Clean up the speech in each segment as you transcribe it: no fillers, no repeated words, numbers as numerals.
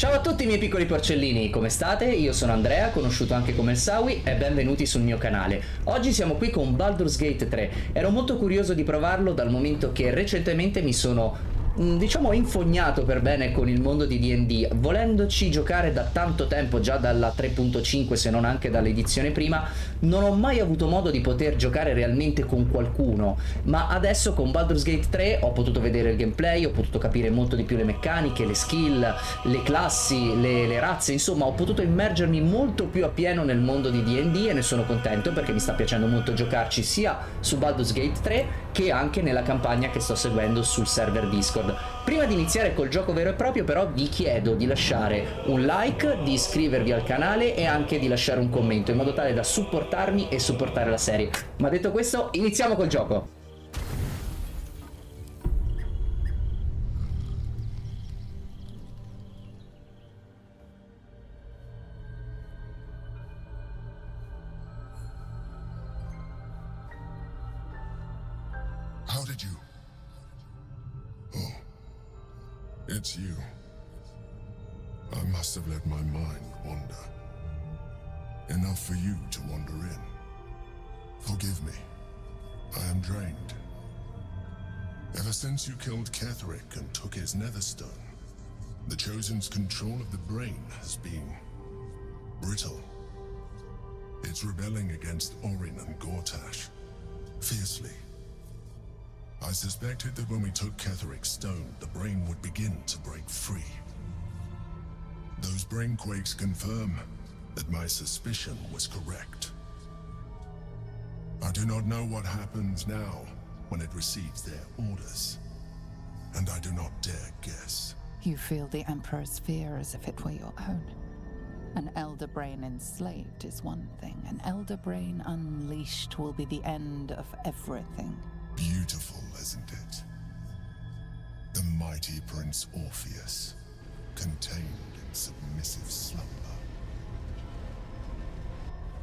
Ciao a tutti i miei piccoli porcellini, come state? Io sono Andrea, conosciuto anche come il Sawi, e benvenuti sul mio canale. Oggi siamo qui con Baldur's Gate 3. Ero molto curioso di provarlo dal momento che recentemente mi sono infognato per bene con il mondo di D&D, volendoci giocare da tanto tempo, già dalla 3.5 se non anche dall'edizione prima. Non ho mai avuto modo di poter giocare realmente con qualcuno, ma adesso con Baldur's Gate 3 ho potuto vedere il gameplay, ho potuto capire molto di più le meccaniche, le skill, le classi, le razze, insomma ho potuto immergermi molto più appieno nel mondo di D&D e ne sono contento perché mi sta piacendo molto giocarci sia su Baldur's Gate 3 che anche nella campagna che sto seguendo sul server Discord. Prima di iniziare col gioco vero e proprio però vi chiedo di lasciare un like, di iscrivervi al canale e anche di lasciare un commento in modo tale da supportarmi e supportare la serie. Ma detto questo, iniziamo col gioco! How did you? Oh, it's you. I must have let my mind wander. Enough for you to wander in. Forgive me. I am drained. Ever since you killed Ketheric and took his netherstone, the Chosen's control of the brain has been brittle. It's rebelling against Orin and Gortash fiercely. I suspected that when we took Ketheric's stone, the brain would begin to break free. Those brain quakes confirm that my suspicion was correct. I do not know what happens now when it receives their orders, and I do not dare guess. You feel the Emperor's fear as if it were your own. An elder brain enslaved is one thing. An elder brain unleashed will be the end of everything. Beautiful, isn't it? The mighty Prince Orpheus, contained in submissive slumber.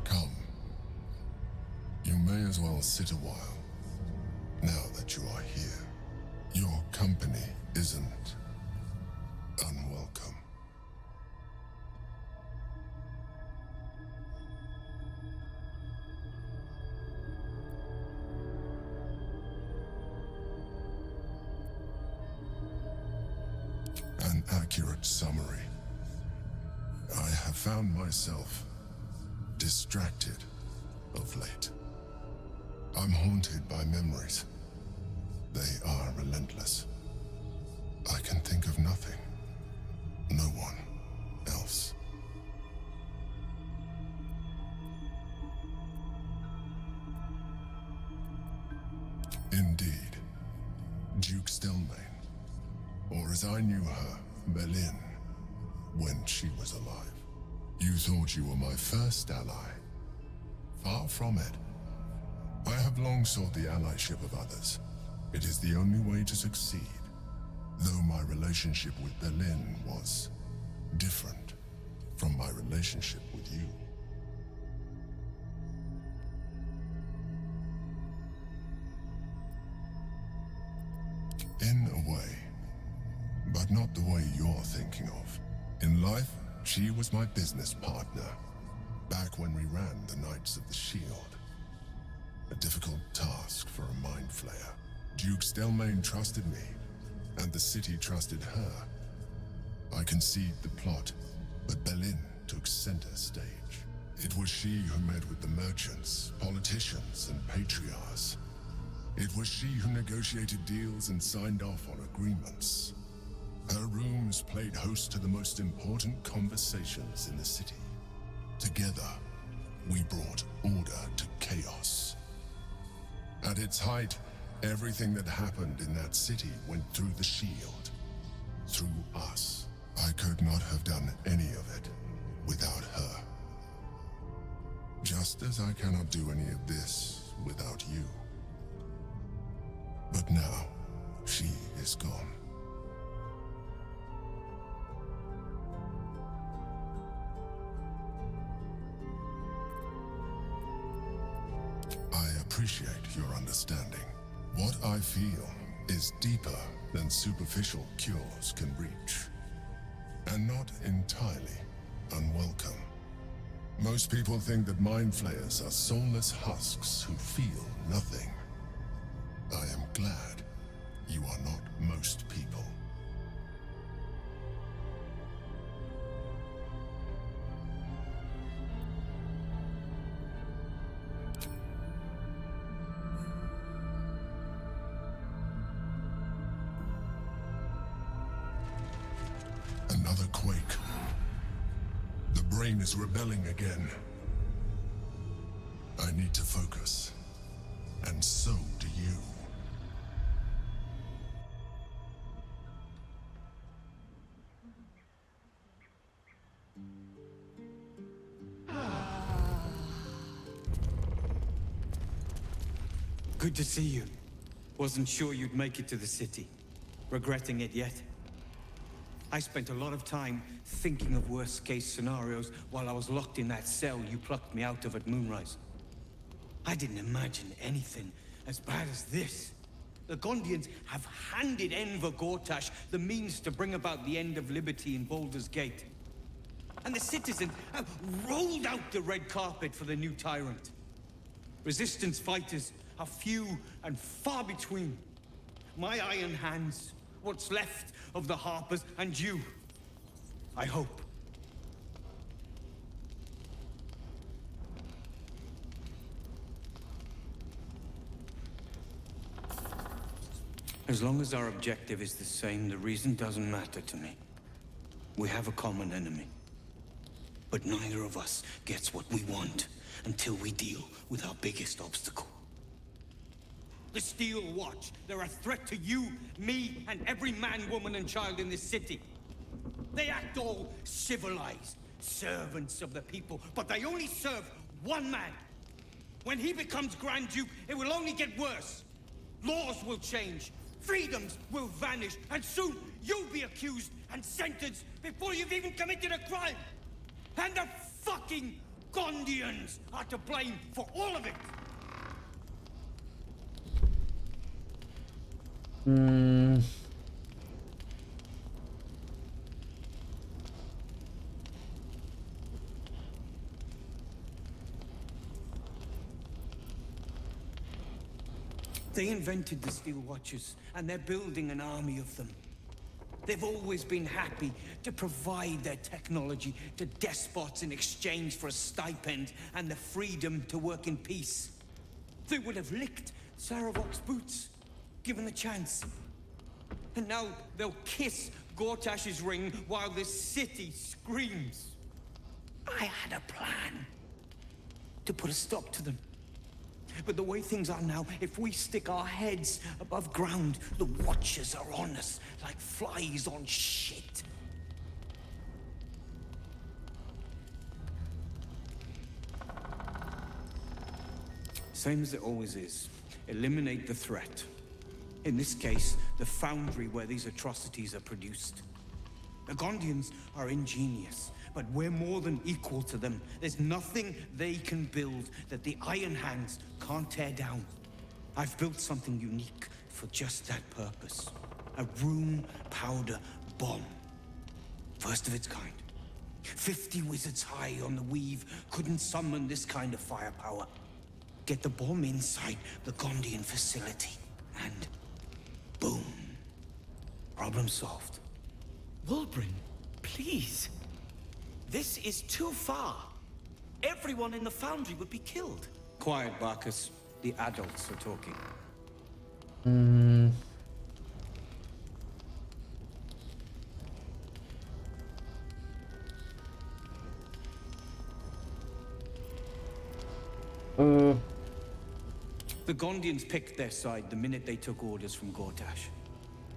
Come. You may as well sit a while, now that you are here. Your company isn't unwelcome. An accurate summary. I have found myself distracted of late. I'm haunted by memories. They are relentless. I can think of nothing. No one else. Indeed. Duke Stelmane. Or as I knew her, Berlin, when she was alive. You thought you were my first ally. Far from it. I have long sought the allyship of others. It is the only way to succeed, though my relationship with Berlin was different from my relationship with you. In a way. But not the way you're thinking of. In life, she was my business partner, back when we ran the Knights of the Shield. A difficult task for a Mind Flayer. Duke Stelmane trusted me, and the city trusted her. I conceived the plot, but Berlin took center stage. It was she who met with the merchants, politicians, and patriarchs. It was she who negotiated deals and signed off on agreements. Her rooms played host to the most important conversations in the city. Together, we brought order to chaos. At its height, everything that happened in that city went through the shield. Through us. I could not have done any of it without her. Just as I cannot do any of this without you. But now, she is gone. I appreciate your understanding. What I feel is deeper than superficial cures can reach. and not entirely unwelcome. Most people think that Mind Flayers are soulless husks who feel nothing. I am glad you are not most people. Another quake. The brain is rebelling again. I need to focus. And so do you. Good to see you. Wasn't sure you'd make it to the city. Regretting it yet? I spent a lot of time thinking of worst-case scenarios while I was locked in that cell you plucked me out of at moonrise. I didn't imagine anything as bad as this. The Gondians have handed Enver Gortash the means to bring about the end of liberty in Baldur's Gate. And the citizens have rolled out the red carpet for the new tyrant. Resistance fighters are few and far between. My iron hands, what's left of the Harpers, and you. I hope. As long as our objective is the same, the reason doesn't matter to me. We have a common enemy. But neither of us gets what we want until we deal with our biggest obstacle. The Steel Watch. They're a threat to you, me, and every man, woman, and child in this city. They act all civilized, servants of the people, but they only serve one man. When he becomes Grand Duke, it will only get worse. Laws will change, freedoms will vanish, and soon you'll be accused and sentenced before you've even committed a crime. And the fucking Gondians are to blame for all of it. They invented the Steel Watchers, and they're building an army of them. They've always been happy to provide their technology to despots in exchange for a stipend and the freedom to work in peace. They would have licked Saravok's boots, given the chance. And now they'll kiss Gortash's ring while the city screams. I had a plan to put a stop to them. But the way things are now, if we stick our heads above ground, the Watchers are on us like flies on shit. Same as it always is. Eliminate the threat. In this case, the foundry where these atrocities are produced. The Gondians are ingenious, but we're more than equal to them. There's nothing they can build that the Iron Hands can't tear down. I've built something unique for just that purpose. A room powder bomb. First of its kind. 50 wizards high on the weave couldn't summon this kind of firepower. Get the bomb inside the Gondian facility, and boom. Problem solved. Wulbren, please. This is too far. Everyone in the foundry would be killed. Quiet, Barkus. The adults are talking. The Gondians picked their side the minute they took orders from Gortash.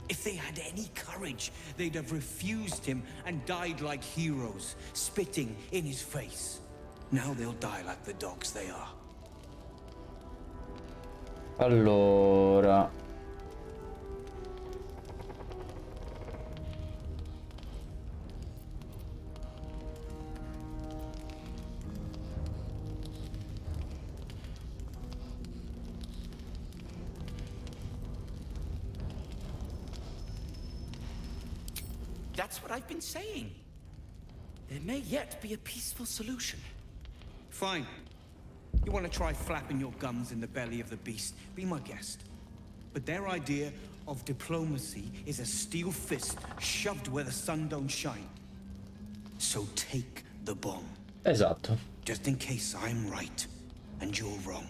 If they had any courage, they'd have refused him and died like heroes, spitting in his face. Now they'll die like the dogs they are. Allora, That's what I've been saying. There may yet be a peaceful solution. Fine. You want to try flapping your gums in the belly of the beast? Be my guest. But their idea of diplomacy is a steel fist shoved where the sun don't shine. So take the bomb. Esatto. Just in case I'm right and you're wrong.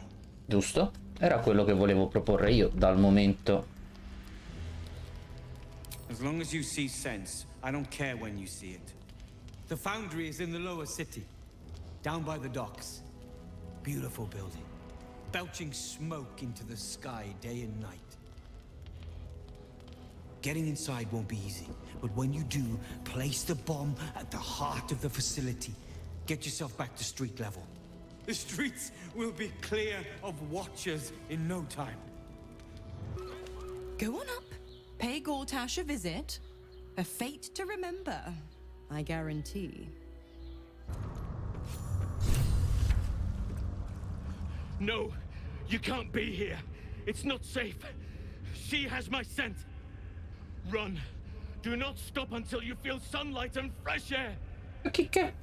Giusto? Era quello che volevo proporre io dal momento. As long as you see sense, I don't care when you see it. The foundry is in the lower city, down by the docks. Beautiful building, belching smoke into the sky day and night. Getting inside won't be easy, but when you do, place the bomb at the heart of the facility. Get yourself back to street level. The streets will be clear of watchers in no time. Go on up. Pay Gortash a visit. A fate to remember, I guarantee. No, you can't be here. It's not safe. She has my scent. Run. Do not stop until you feel sunlight and fresh air. Che?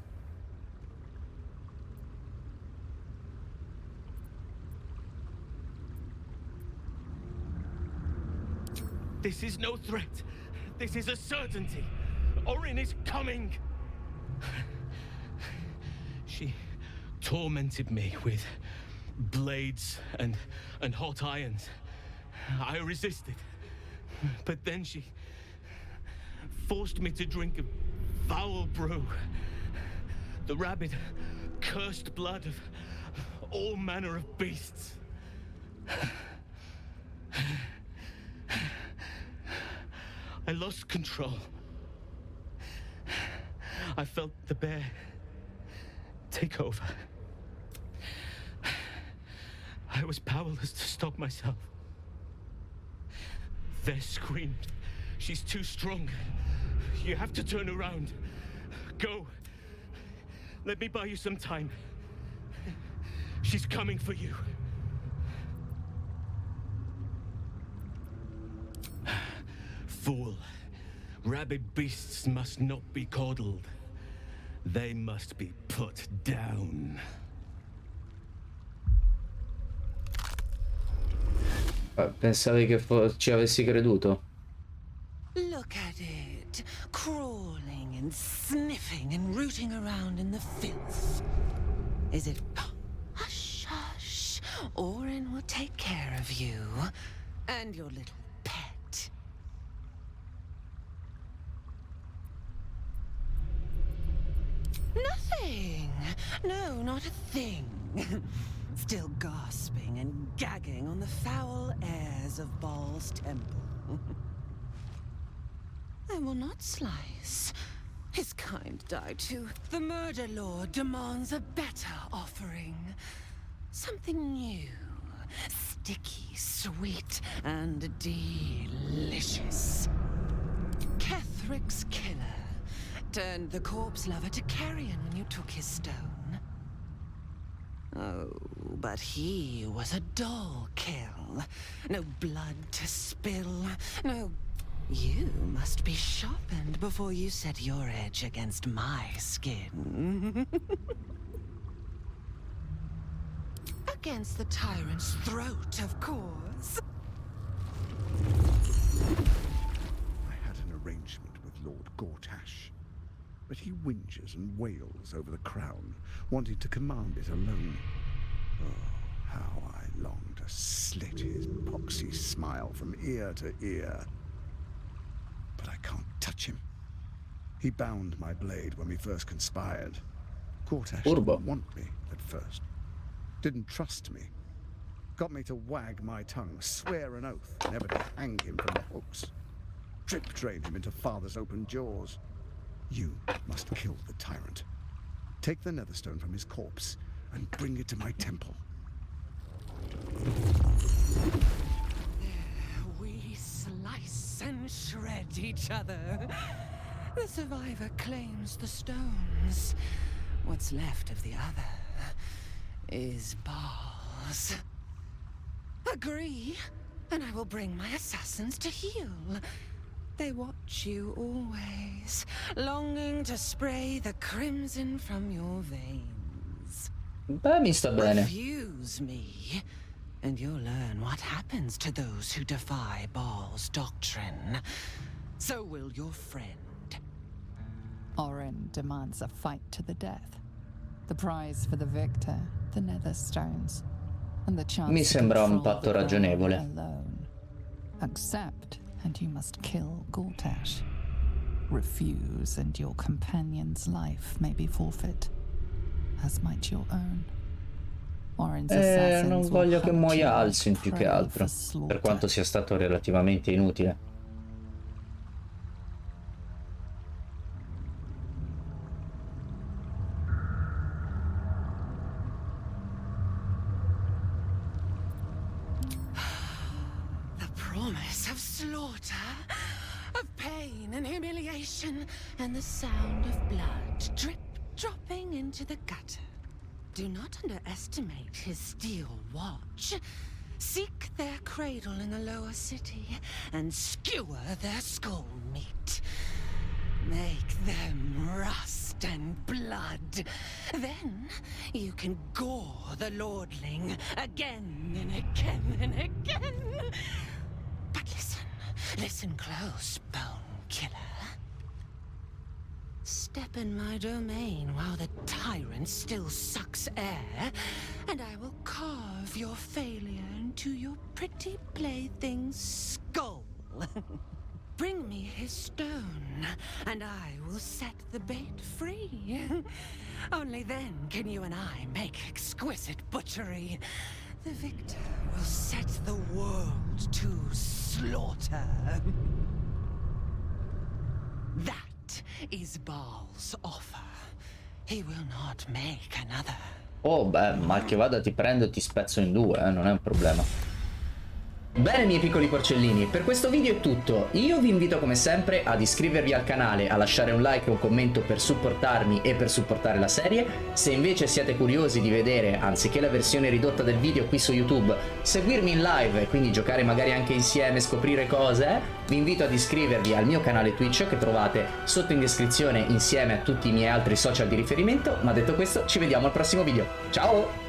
This is no threat. This is a certainty. Orin is coming. She tormented me with blades and hot irons. I resisted. But then she forced me to drink a foul brew. The rabid, cursed blood of all manner of beasts. I lost control. I felt the bear take over. I was powerless to stop myself. They screamed, "She's too strong. You have to turn around. Go. Let me buy you some time. She's coming for you." Fool. Rabid beasts must not be coddled. They must be put down. Pensavi che ci avessi creduto? Look at it, crawling and sniffing and rooting around in the filth. Is it... Hush, hush. Orin will take care of you and your little pet. Nothing. No, not a thing. Still gasping and gagging on the foul airs of Baal's temple. I will not slice. His kind die too. The murder lord demands a better offering. Something new. Sticky, sweet, and delicious. Kethric's killer turned the corpse lover to carrion when you took his stone. Oh, but he was a dull kill. No blood to spill. No... You must be sharpened before you set your edge against my skin. Against the tyrant's throat, of course. I had an arrangement with Lord Gortash, but he whinges and wails over the crown, wanting to command it alone. Oh, how I long to slit his poxy smile from ear to ear. But I can't touch him. He bound my blade when we first conspired. Gortash didn't want me at first. Didn't trust me. Got me to wag my tongue, swear an oath, never to hang him from the hooks. Drip drain him into father's open jaws. You must kill the tyrant. Take the netherstone from his corpse and bring it to my temple. We slice and shred each other. The survivor claims the stones. What's left of the other is Baal's. Agree, and I will bring my assassins to heal. They watch you always, longing to spray the crimson from your veins. Beh, mi sta bene. Refuse me, and you'll learn what happens to those who defy Baal's doctrine. So will your friend. Orin demands a fight to the death. The prize for the victor, the nether stones, and the chance Mi sembra un patto ragionevole. Alone. Accept, and you must kill Gortash. Refuse, and your companion's life may be forfeit, as might your own. Orin's assassins Non will voglio che hunt muoia you Alcin like più che prey altro, for slaughter. per quanto sia stato relativamente inutile. Promise of slaughter, of pain and humiliation, and the sound of blood dropping into the gutter. Do not underestimate his steel watch. Seek their cradle in the lower city and skewer their skull meat. Make them rust and blood. Then you can gore the lordling again and again and again. But listen close, bone killer. Step in my domain while the tyrant still sucks air, and I will carve your failure into your pretty plaything's skull. Bring me his stone, and I will set the bait free. Only then can you and I make exquisite butchery. The victor will set the world to slaughter. That is Baal's offer. He will not make another. Oh beh, mal che vada ti prendo e ti spezzo in due, non è un problema. Bene miei piccoli porcellini, per questo video è tutto. Io vi invito come sempre ad iscrivervi al canale, a lasciare un like e un commento per supportarmi e per supportare la serie. Se invece siete curiosi di vedere, anziché la versione ridotta del video qui su YouTube, seguirmi in live e quindi giocare magari anche insieme, scoprire cose, vi invito ad iscrivervi al mio canale Twitch che trovate sotto in descrizione insieme a tutti i miei altri social di riferimento. Ma detto questo, ci vediamo al prossimo video. Ciao!